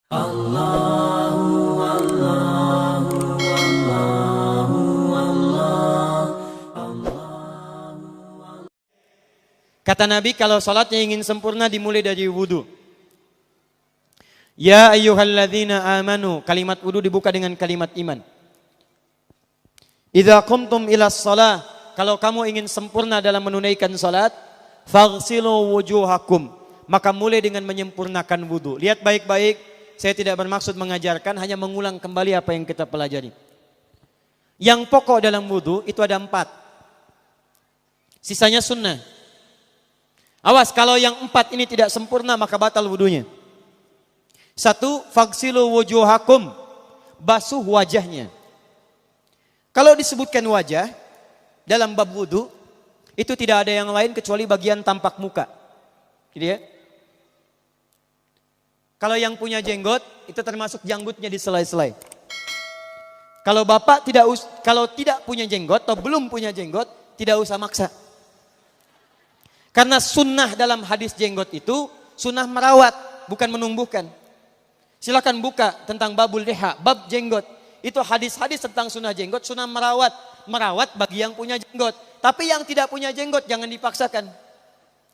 Allahu Allahu Allahu Allah. Kata Nabi, kalau salatnya ingin sempurna dimulai dari wudu. Ya ayyuhalladzina amanu, kalimat wudu dibuka dengan kalimat iman. Idza qumtum ila shalah, kalau kamu ingin sempurna dalam menunaikan salat, faghsilu wujuhakum, maka mulai dengan menyempurnakan wudu. Lihat baik-baik, saya tidak bermaksud mengajarkan, hanya mengulang kembali apa yang kita pelajari. Yang pokok dalam wudu itu ada 4. Sisanya sunnah. Awas, kalau yang 4 ini tidak sempurna maka batal wudunya. 1, faghsilu wujuhakum, basuh wajahnya. Kalau disebutkan wajah dalam bab wudu, itu tidak ada yang lain kecuali bagian tampak muka. Gitu ya. Kalau yang punya jenggot, itu termasuk janggutnya di selai-selai. Kalau bapak kalau tidak punya jenggot atau belum punya jenggot, tidak usah maksa. Karena sunnah dalam hadis jenggot itu sunnah merawat, bukan menumbuhkan. Silakan buka tentang babul liha, bab jenggot. Itu hadis-hadis tentang sunnah jenggot, sunnah merawat bagi yang punya jenggot. Tapi yang tidak punya jenggot jangan dipaksakan.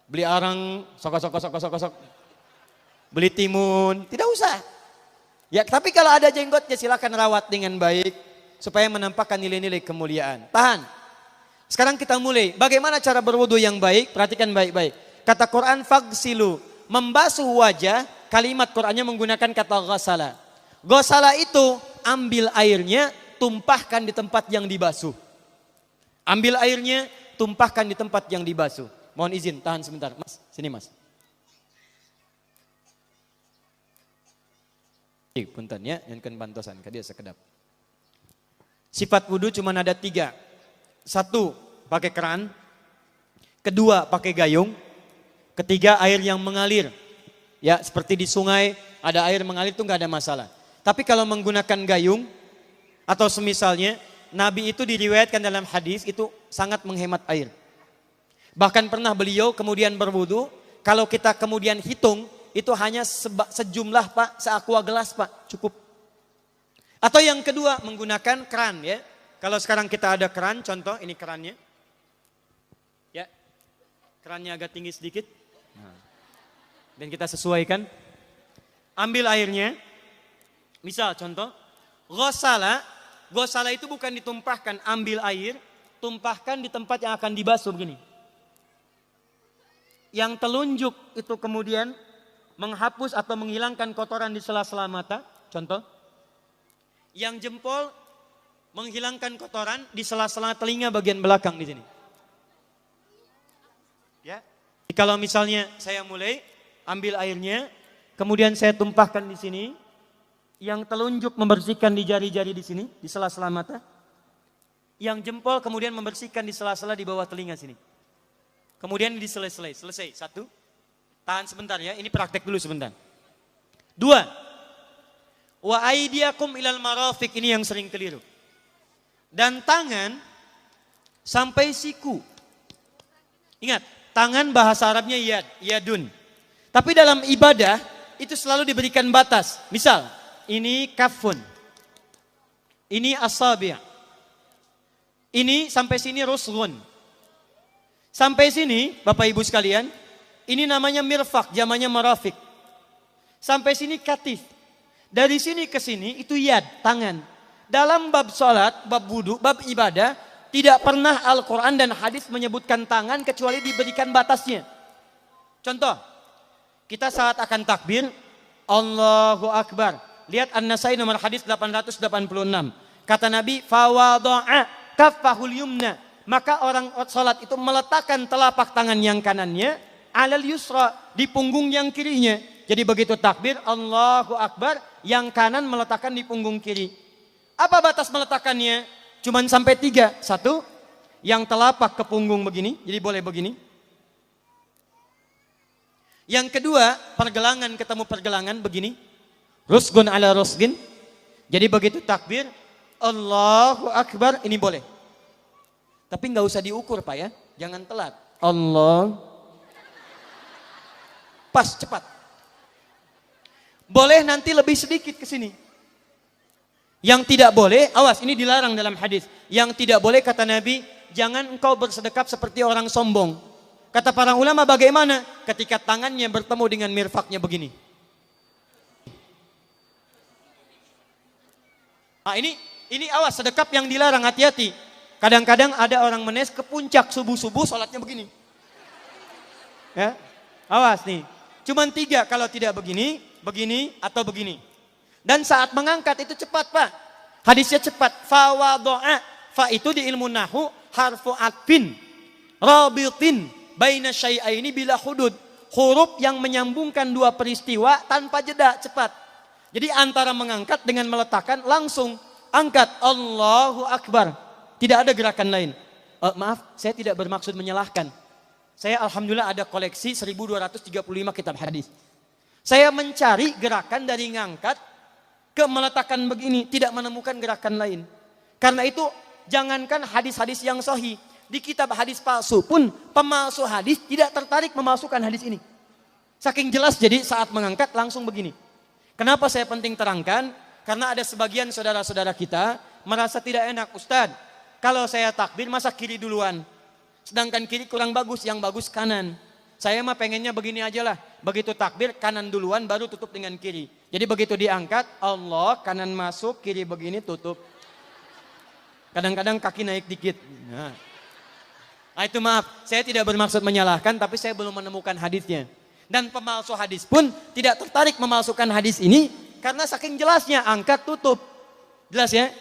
Beli arang, sok. Beli timun, tidak usah. Ya, tapi kalau ada jenggotnya silakan rawat dengan baik supaya menampakkan nilai-nilai kemuliaan. Tahan. Sekarang kita mulai. Bagaimana cara berwudu yang baik? Perhatikan baik-baik. Kata Quran faghsilu, membasuh wajah, kalimat Qurannya menggunakan kata ghasala. Ghasala itu ambil airnya, tumpahkan di tempat yang dibasuh. Ambil airnya, tumpahkan di tempat yang dibasuh. Mohon izin, tahan sebentar. Mas, sini mas. Punten ya, yang kan bantosan, kadia sekedap. Sifat wudu cuma ada 3. 1, pakai keran. 2, pakai gayung. 3, air yang mengalir. Ya, seperti di sungai ada air mengalir itu nggak ada masalah. Tapi kalau menggunakan gayung atau semisalnya, Nabi itu diriwayatkan dalam hadis itu sangat menghemat air. Bahkan pernah beliau kemudian berwudu, kalau kita kemudian hitung itu hanya sejumlah Pak, seaqua gelas Pak, cukup. Atau yang kedua menggunakan keran ya. Kalau sekarang kita ada keran, contoh ini kerannya. Ya. Kerannya agak tinggi sedikit. Nah. Dan kita sesuaikan. Ambil airnya. Misal contoh, ghasala itu bukan ditumpahkan, ambil air, tumpahkan di tempat yang akan dibasuh begini. Yang telunjuk itu kemudian menghapus atau menghilangkan kotoran di sela-sela mata, contoh. Yang jempol menghilangkan kotoran di sela-sela telinga bagian belakang di sini. Ya. Kalau misalnya saya mulai ambil airnya, kemudian saya tumpahkan di sini, yang telunjuk membersihkan di jari-jari di sini, di sela-sela mata. Yang jempol kemudian membersihkan di sela-sela di bawah telinga sini. Kemudian di selesai. 1. Tahan sebentar ya, ini praktek dulu sebentar. 2. Wa aidiakum ilal marafiq, ini yang sering keliru. Dan tangan sampai siku. Ingat, tangan bahasa Arabnya yadun. Tapi dalam ibadah itu selalu diberikan batas. Misal, ini kafun. Ini asabi'. Ini sampai sini rusghun. Sampai sini, Bapak Ibu sekalian, ini namanya mirfaq, jamannya marafiq. Sampai sini katif. Dari sini ke sini itu yad, tangan. Dalam bab salat, bab wudu, bab ibadah, tidak pernah Al-Quran dan hadis menyebutkan tangan kecuali diberikan batasnya. Contoh, kita saat akan takbir, Allahu Akbar. Lihat An-Nasai nomor hadis 886. Kata Nabi, fawadu'a kaffahul yumna. Maka orang salat itu meletakkan telapak tangan yang kanannya alal yusra, di punggung yang kirinya. Jadi begitu takbir, Allahu Akbar, yang kanan meletakkan di punggung kiri. Apa batas meletakkannya? Cuman sampai 3. 1, yang telapak ke punggung begini, jadi boleh begini. Yang kedua, pergelangan ketemu pergelangan begini. Rusgun ala rusgin. Jadi begitu takbir, Allahu Akbar, ini boleh. Tapi nggak usah diukur Pak ya, jangan telat. Allah. Pas, cepat. Boleh nanti lebih sedikit ke sini. Yang tidak boleh, awas ini dilarang dalam hadis. Yang tidak boleh kata Nabi, jangan engkau bersedekap seperti orang sombong. Kata para ulama bagaimana? Ketika tangannya bertemu dengan mirfaknya begini. Nah ini awas sedekap yang dilarang, hati-hati. Kadang-kadang ada orang menes ke puncak subuh-subuh sholatnya begini. Ya, awas nih. Cuman 3 kalau tidak begini, begini atau begini. Dan saat mengangkat itu cepat Pak. Hadisnya cepat. Fa wado'a. Fa itu di ilmu nahu harfu atfin. Rabitin. Baina syai'aini bila hudud. Huruf yang menyambungkan 2 peristiwa tanpa jeda, cepat. Jadi antara mengangkat dengan meletakkan langsung angkat Allahu Akbar. Tidak ada gerakan lain. Maaf, saya tidak bermaksud menyalahkan. Saya alhamdulillah ada koleksi 1235 kitab hadis. Saya mencari gerakan dari ngangkat ke meletakkan begini, tidak menemukan gerakan lain. Karena itu jangankan hadis-hadis yang sahih, di kitab hadis palsu pun pemalsu hadis tidak tertarik memasukkan hadis ini. Saking jelas jadi saat mengangkat langsung begini. Kenapa saya penting terangkan? Karena ada sebagian saudara-saudara kita merasa tidak enak. Ustadz, kalau saya takbir masa kiri duluan? Sedangkan kiri kurang bagus, yang bagus kanan. Saya mah pengennya begini aja lah. Begitu takbir kanan duluan baru tutup dengan kiri. Jadi begitu diangkat, Allah kanan masuk, kiri begini tutup. Kadang-kadang kaki naik dikit. Nah itu maaf, saya tidak bermaksud menyalahkan, tapi saya belum menemukan hadisnya. Dan pemalsu hadis pun tidak tertarik memalsukan hadis ini karena saking jelasnya angkat tutup. Jelas ya?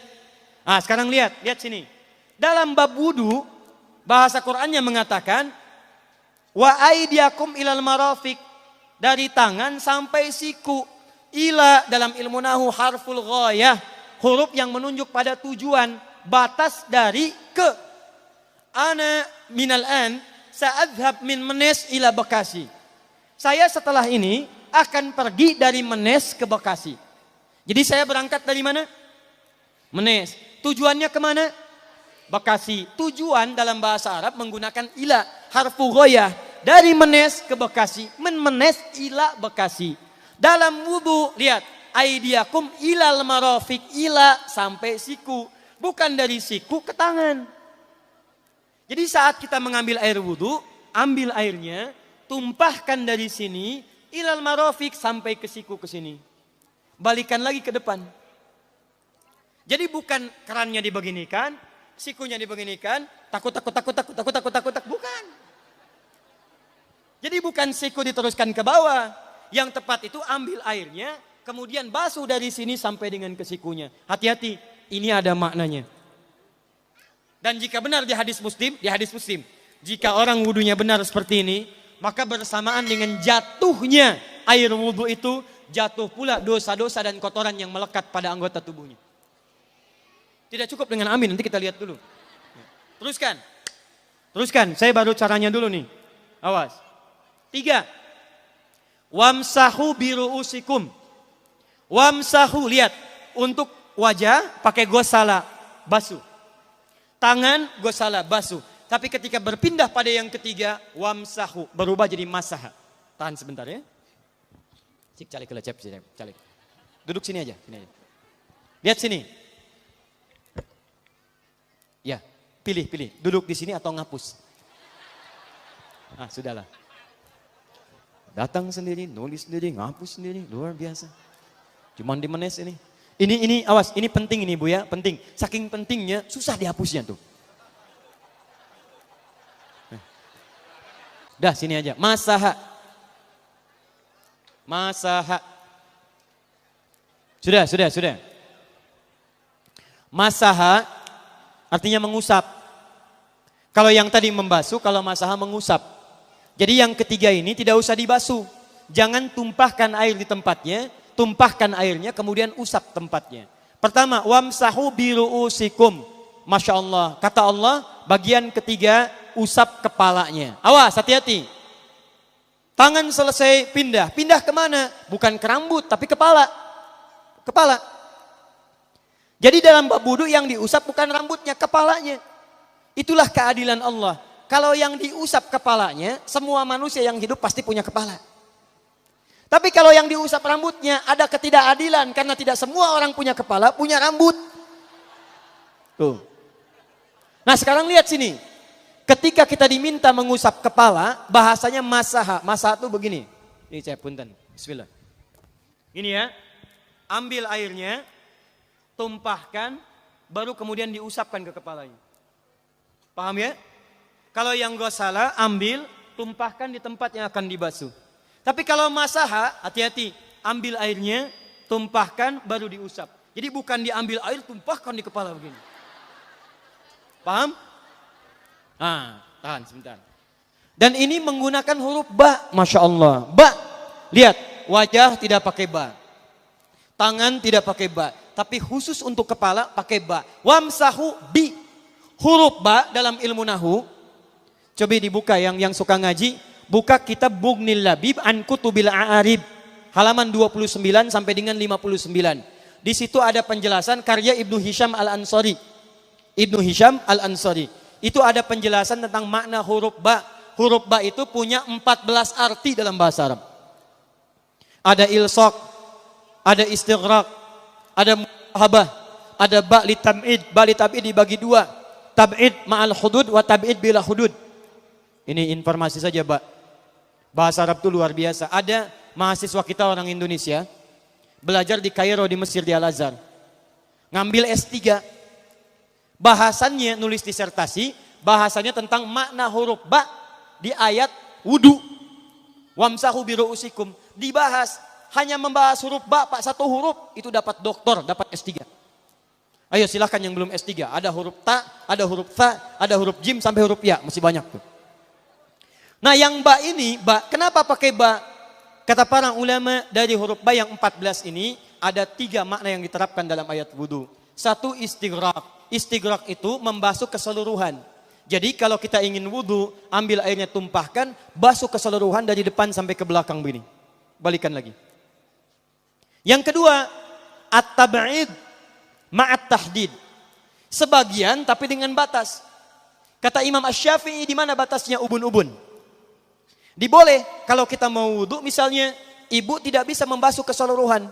Nah, sekarang lihat sini. Dalam bab wudu bahasa Qur'annya mengatakan wa aidiakum ilal marafiq, dari tangan sampai siku. Ila dalam ilmu nahu harful ghayah, huruf yang menunjuk pada tujuan, batas dari ke. Ana minal an sa'adhab min Menes ila Bekasi. Saya setelah ini akan pergi dari Menes ke Bekasi. Jadi saya berangkat dari mana? Menes. Tujuannya kemana? Bekasi. Tujuan dalam bahasa Arab menggunakan ila, harfu ghayah. Dari Menes ke Bekasi. Menes ila Bekasi. Dalam wudu, lihat. Aidiakum ilal marafiq, ila sampai siku. Bukan dari siku ke tangan. Jadi saat kita mengambil air wudu, ambil airnya, tumpahkan dari sini ilal marafiq sampai ke siku ke sini. Balikan lagi ke depan. Jadi bukan kerannya dibeginikan, sikunya dibeginikan, takut, bukan. Jadi bukan siku diteruskan ke bawah. Yang tepat itu ambil airnya, kemudian basuh dari sini sampai dengan ke sikunya. Hati-hati, ini ada maknanya. Dan jika benar di hadis Muslim, jika orang wudunya benar seperti ini, maka bersamaan dengan jatuhnya air wudu itu, jatuh pula dosa-dosa dan kotoran yang melekat pada anggota tubuhnya. Tidak cukup dengan amin, nanti kita lihat dulu. Teruskan, saya baru caranya dulu nih. Awas. 3. Wamsahu biru'usikum. Wamsahu, lihat. Untuk wajah pakai gosala, basuh. Tangan gosala, basuh. Tapi ketika berpindah pada yang ketiga, wamsahu, berubah jadi masaha. Tahan sebentar ya. Cik calik. Duduk sini aja. Lihat sini. Ya, pilih. Duduk di sini atau ngapus. Sudahlah. Datang sendiri, nulis sendiri, ngapus sendiri, luar biasa. Cuman di Menes ini. Ini awas, ini penting ini Bu ya, penting. Saking pentingnya susah dihapusnya tuh. Dah sini aja, masaha. Sudah. Masaha artinya mengusap. Kalau yang tadi membasuh, kalau masaha mengusap. Jadi yang ketiga ini tidak usah dibasuh. Jangan tumpahkan air di tempatnya. Tumpahkan airnya kemudian usap tempatnya. Pertama, wamsahu biru'usikum. Masya Allah. Kata Allah, bagian ketiga usap kepalanya. Awas, hati-hati. Tangan selesai pindah. Pindah kemana? Bukan ke rambut, tapi kepala. Jadi dalam bab wudu yang diusap bukan rambutnya, kepalanya. Itulah keadilan Allah. Kalau yang diusap kepalanya, semua manusia yang hidup pasti punya kepala. Tapi kalau yang diusap rambutnya ada ketidakadilan karena tidak semua orang punya kepala, punya rambut. Tuh. Nah sekarang lihat sini. Ketika kita diminta mengusap kepala, bahasanya masaha. Masaha itu begini. Ini saya punten. Bismillah. Ini ya. Ambil airnya, tumpahkan, baru kemudian diusapkan ke kepalanya. Paham ya? Kalau yang gosala, ambil, tumpahkan di tempat yang akan dibasuh. Tapi kalau masaha, hati-hati. Ambil airnya, tumpahkan, baru diusap. Jadi bukan diambil air, tumpahkan di kepala begini. Paham? Nah, tahan sebentar. Dan ini menggunakan huruf ba, Masya Allah. Ba, lihat, wajah tidak pakai ba. Tangan tidak pakai ba. Tapi khusus untuk kepala pakai ba. Wamsahu bi. Huruf ba dalam ilmu nahu. Coba dibuka yang suka ngaji. Buka kitab Bughnil Labib an Kutubil A'arib. Halaman 29 sampai dengan 59. Di situ ada penjelasan karya Ibnu Hisham Al-Ansari. Ibnu Hisham Al-Ansari. Itu ada penjelasan tentang makna huruf ba. Huruf ba itu punya 14 arti dalam bahasa Arab. Ada ilsaq, ada istighraq, ada muhabah, ada ba li tab'id. Ba li tab'id dibagi dua. Tab'id ma'al hudud wa tab'id bila hudud. Ini informasi saja, Pak. Bahasa Arab itu luar biasa. Ada mahasiswa kita orang Indonesia belajar di Kairo di Mesir di Al-Azhar. Ngambil S3. Bahasannya nulis disertasi, bahasanya tentang makna huruf ba di ayat wudu. Wamsahu biru'usikum. Dibahas, hanya membahas huruf ba, Pak, satu huruf itu dapat doktor, dapat S3. Ayo silahkan yang belum S3. Ada huruf ta, ada huruf tha, ada huruf jim sampai huruf ya, masih banyak tuh. Nah yang ba ini, ba, kenapa pakai ba? Kata para ulama dari huruf ba yang 14 ini ada 3 makna yang diterapkan dalam ayat wudu. Satu istighraq. Istighraq itu membasuh keseluruhan. Jadi kalau kita ingin wudu, ambil airnya tumpahkan, basuh keseluruhan dari depan sampai ke belakang begini. Balikan lagi. Yang kedua, at-tab'id ma'at tahdid. Sebagian tapi dengan batas. Kata Imam Asy-Syafi'i, di mana batasnya ubun-ubun? Diboleh kalau kita mau wudu, misalnya ibu tidak bisa membasuh keseluruhan.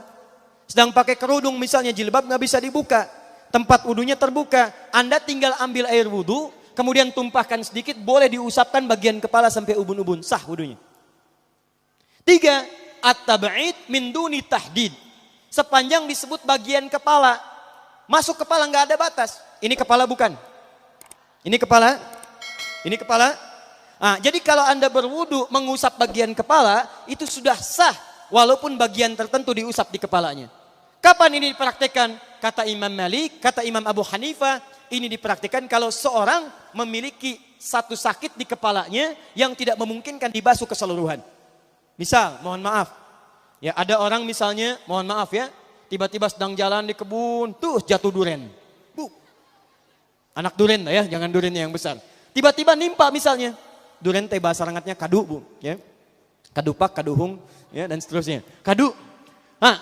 Sedang pakai kerudung misalnya, jilbab nggak bisa dibuka. Tempat wudunya terbuka. Anda tinggal ambil air wudu, kemudian tumpahkan sedikit, boleh diusapkan bagian kepala sampai ubun-ubun. Sah wudunya. 3. At-tab'id min duni tahdid. Sepanjang disebut bagian kepala. Masuk kepala nggak ada batas. Ini kepala bukan? Ini kepala? Ini kepala? Nah, jadi kalau Anda berwudu mengusap bagian kepala, itu sudah sah. Walaupun bagian tertentu diusap di kepalanya. Kapan ini dipraktikkan? Kata Imam Malik, kata Imam Abu Hanifah, ini dipraktikkan kalau seorang memiliki satu sakit di kepalanya yang tidak memungkinkan dibasuh keseluruhan. Misal, mohon maaf. Ya, ada orang misalnya, mohon maaf ya, tiba-tiba sedang jalan di kebun, tuh jatuh duren. Bu. Anak duren ya, jangan durennya yang besar. Tiba-tiba nimpa misalnya. Duren teh bahasa rangatnya kadu, Bu, ya. Kadupak, kaduhung, ya, dan seterusnya. Kadu. Nah,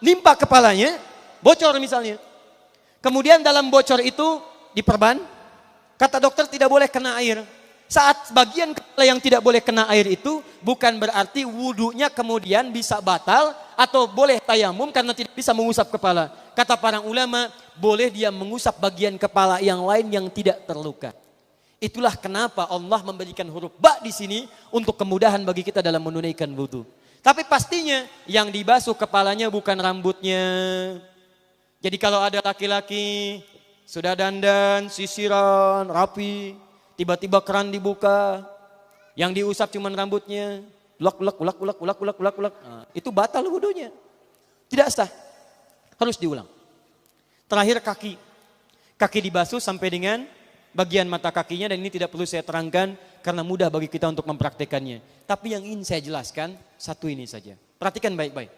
nimpa kepalanya, bocor misalnya. Kemudian dalam bocor itu diperban, kata dokter tidak boleh kena air. Saat bagian kepala yang tidak boleh kena air itu bukan berarti wudunya kemudian bisa batal atau boleh tayamum karena tidak bisa mengusap kepala. Kata para ulama, boleh dia mengusap bagian kepala yang lain yang tidak terluka. Itulah kenapa Allah memberikan huruf ba di sini untuk kemudahan bagi kita dalam menunaikan wudu. Tapi pastinya yang dibasuh kepalanya bukan rambutnya. Jadi kalau ada laki-laki sudah dandan, sisiran, rapi, tiba-tiba keran dibuka, yang diusap cuma rambutnya, ulak. Nah, itu batal wudunya. Tidak sah. Harus diulang. Terakhir kaki. Kaki dibasuh sampai dengan bagian mata kakinya, dan ini tidak perlu saya terangkan karena mudah bagi kita untuk mempraktekannya. Tapi yang ingin saya jelaskan satu ini saja. Perhatikan baik-baik.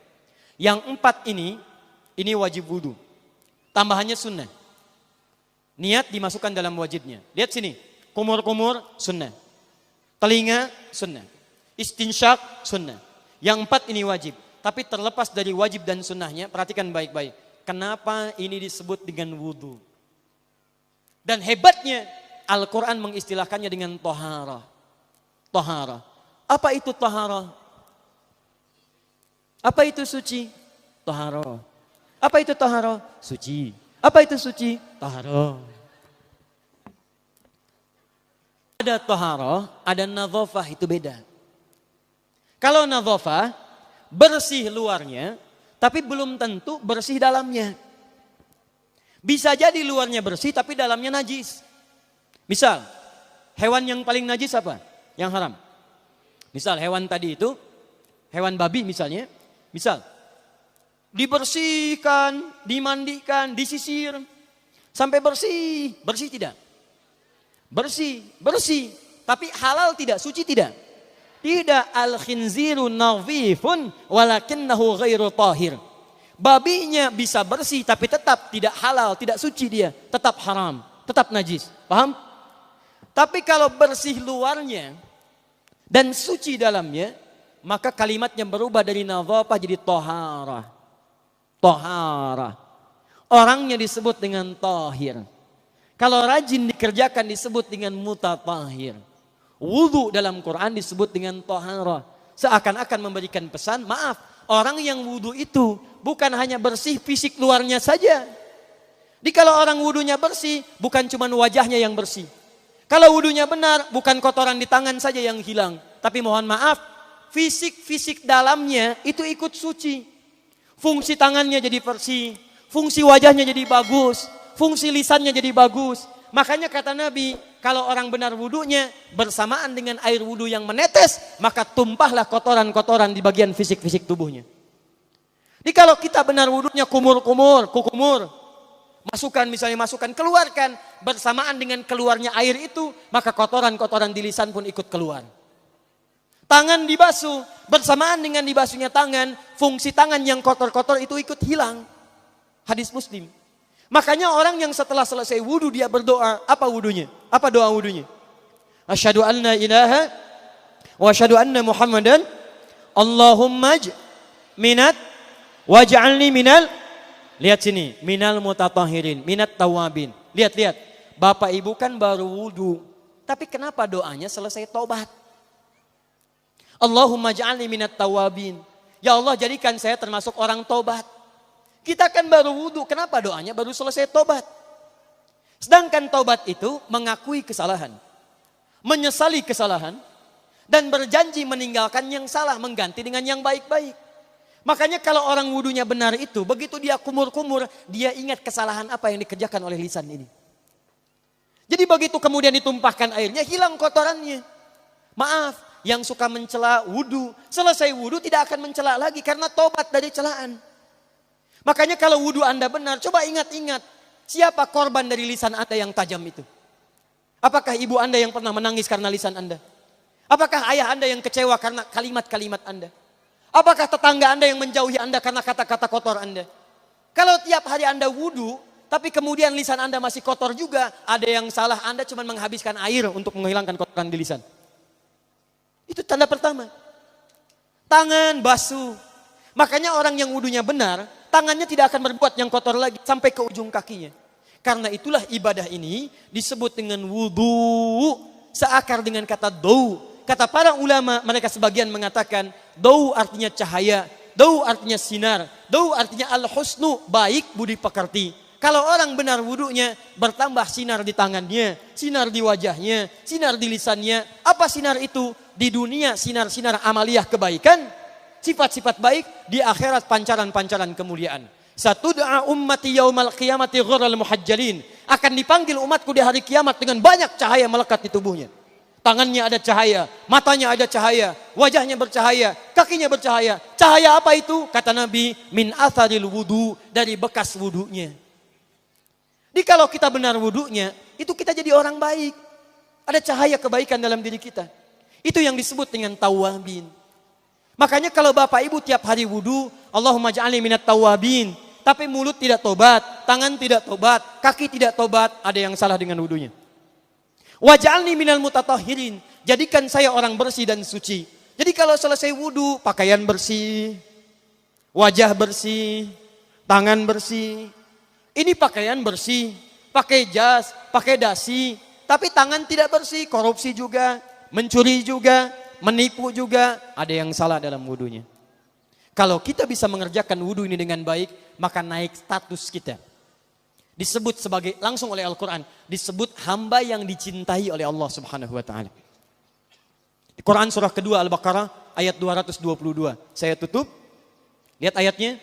Yang 4 ini wajib wudu. Tambahannya sunnah. Niat dimasukkan dalam wajibnya. Lihat sini. Kumur-kumur sunnah. Telinga sunnah. Istinsyak sunnah. Yang 4 ini wajib. Tapi terlepas dari wajib dan sunnahnya, perhatikan baik-baik. Kenapa ini disebut dengan wudu? Dan hebatnya Al-Quran mengistilahkannya dengan toharah. Toharah. Apa itu toharah? Apa itu suci? Toharoh. Apa itu toharoh? Suci. Apa itu suci? Toharoh. Ada toharoh, ada nadhofah, itu beda. Kalau nadhofah, bersih luarnya, tapi belum tentu bersih dalamnya. Bisa jadi luarnya bersih, tapi dalamnya najis. Misal, hewan yang paling najis apa? Yang haram. Misal hewan tadi itu, hewan babi misalnya, misal dibersihkan, dimandikan, disisir, sampai bersih. Bersih tidak? Bersih, bersih. Tapi halal tidak? Suci tidak? Tidak. Al-khinziru nadhifun walakinnahu ghairu tahir. Babinya bisa bersih tapi tetap tidak halal, tidak suci dia. Tetap haram, tetap najis. Paham? Tapi kalau bersih luarnya dan suci dalamnya, maka kalimatnya berubah dari nadhafah jadi toharah. Toharah. Orangnya disebut dengan tahir. Kalau rajin dikerjakan disebut dengan mutatahhir. Wudu dalam Quran disebut dengan toharah. Seakan-akan memberikan pesan, maaf, orang yang wudu itu bukan hanya bersih fisik luarnya saja. Jadi kalau orang wudunya bersih, bukan cuma wajahnya yang bersih. Kalau wudunya benar, bukan kotoran di tangan saja yang hilang. Tapi mohon maaf, fisik dalamnya itu ikut suci. Fungsi tangannya jadi bersih, fungsi wajahnya jadi bagus, fungsi lisannya jadi bagus. Makanya kata Nabi, kalau orang benar wudunya bersamaan dengan air wudu yang menetes, maka tumpahlah kotoran-kotoran di bagian fisik-fisik tubuhnya. Jadi kalau kita benar wudunya kumur-kumur, kukumur, masukkan, keluarkan, bersamaan dengan keluarnya air itu, maka kotoran-kotoran di lisan pun ikut keluar. Tangan dibasuh, bersamaan dengan dibasuhnya tangan, fungsi tangan yang kotor-kotor itu ikut hilang. Hadis Muslim. Makanya orang yang setelah selesai wudu dia berdoa, apa wudunya? Apa doa wudunya? Asyhadu an la ilaha wa asyhadu anna Muhammadan Allahumma minat waj'alni minal. Lihat sini, minal mutatahhirin, minat tawabin. Lihat. Bapak ibu kan baru wudu, tapi kenapa doanya selesai tobat? Allahumma ja'alni minat tawabin. Ya Allah, jadikan saya termasuk orang tobat. Kita kan baru wudu, kenapa doanya baru selesai tobat? Sedangkan tobat itu mengakui kesalahan, menyesali kesalahan, dan berjanji meninggalkan yang salah, mengganti dengan yang baik-baik. Makanya kalau orang wudunya benar itu, begitu dia kumur-kumur, dia ingat kesalahan apa yang dikerjakan oleh lisan ini. Jadi begitu kemudian ditumpahkan airnya, hilang kotorannya. Maaf, yang suka mencela wudu, selesai wudu tidak akan mencela lagi karena tobat dari celaan. Makanya kalau wudu Anda benar, coba ingat-ingat, siapa korban dari lisan Anda yang tajam itu? Apakah ibu Anda yang pernah menangis karena lisan Anda? Apakah ayah Anda yang kecewa karena kalimat-kalimat Anda? Apakah tetangga Anda yang menjauhi Anda karena kata-kata kotor Anda? Kalau tiap hari Anda wudu, tapi kemudian lisan Anda masih kotor juga, ada yang salah, Anda cuma menghabiskan air untuk menghilangkan kotoran di lisan. Itu tanda pertama. Tangan basuh. Makanya orang yang wudunya benar, tangannya tidak akan berbuat yang kotor lagi sampai ke ujung kakinya. Karena itulah ibadah ini disebut dengan wudu, seakar dengan kata dau. Kata para ulama, mereka sebagian mengatakan dau artinya cahaya, dau artinya sinar, dau artinya al-husnu, baik budi pekerti. Kalau orang benar wudunya, bertambah sinar di tangannya, sinar di wajahnya, sinar di lisannya. Apa sinar itu? Di dunia sinar-sinar amaliyah kebaikan, sifat-sifat baik, di akhirat pancaran-pancaran kemuliaan. Satud'a ummati yaumal qiyamati ghurral muhajjalin. Akan dipanggil umatku di hari kiamat dengan banyak cahaya melekat di tubuhnya. Tangannya ada cahaya, matanya ada cahaya, wajahnya bercahaya, kakinya bercahaya. Cahaya apa itu? Kata Nabi, min atharil wudu, dari bekas wudunya. Jadi kalau kita benar wudunya, itu kita jadi orang baik. Ada cahaya kebaikan dalam diri kita. Itu yang disebut dengan tawabin. Makanya kalau bapak ibu tiap hari wudu, Allahumma ja'alni minat tawabin. Tapi mulut tidak tobat, tangan tidak tobat, kaki tidak tobat, ada yang salah dengan wudunya. Waj'alni minal mutatahhirin. Jadikan saya orang bersih dan suci. Jadi kalau selesai wudu, pakaian bersih, wajah bersih, tangan bersih. Ini pakaian bersih, pakai jas, pakai dasi, tapi tangan tidak bersih, korupsi juga, mencuri juga, menipu juga, ada yang salah dalam wudunya. Kalau kita bisa mengerjakan wudhu ini dengan baik, maka naik status kita. Disebut sebagai, langsung oleh Al-Quran, disebut hamba yang dicintai oleh Allah Subhanahu wa ta'ala. Di Quran surah kedua Al-Baqarah ayat 222. Saya tutup. Lihat ayatnya.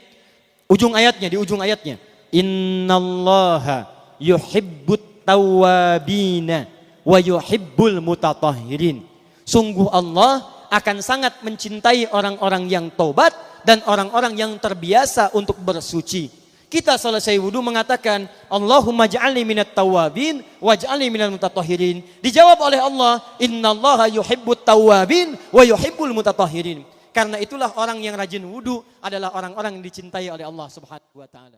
Di ujung ayatnya. Innallaha yuhibbut tawwabina wa yuhibbul mutatahhirin. Sungguh Allah akan sangat mencintai orang-orang yang taubat dan orang-orang yang terbiasa untuk bersuci. Kita selesai wudu mengatakan, Allahumma ja'alni minat tawabin waj'alni minal mutatahhirin. Dijawab oleh Allah, innallaha yuhibbut tawabin wa yuhibbul mutatahhirin. Karena itulah orang yang rajin wudu adalah orang-orang yang dicintai oleh Allah Subhanahu wa ta'ala.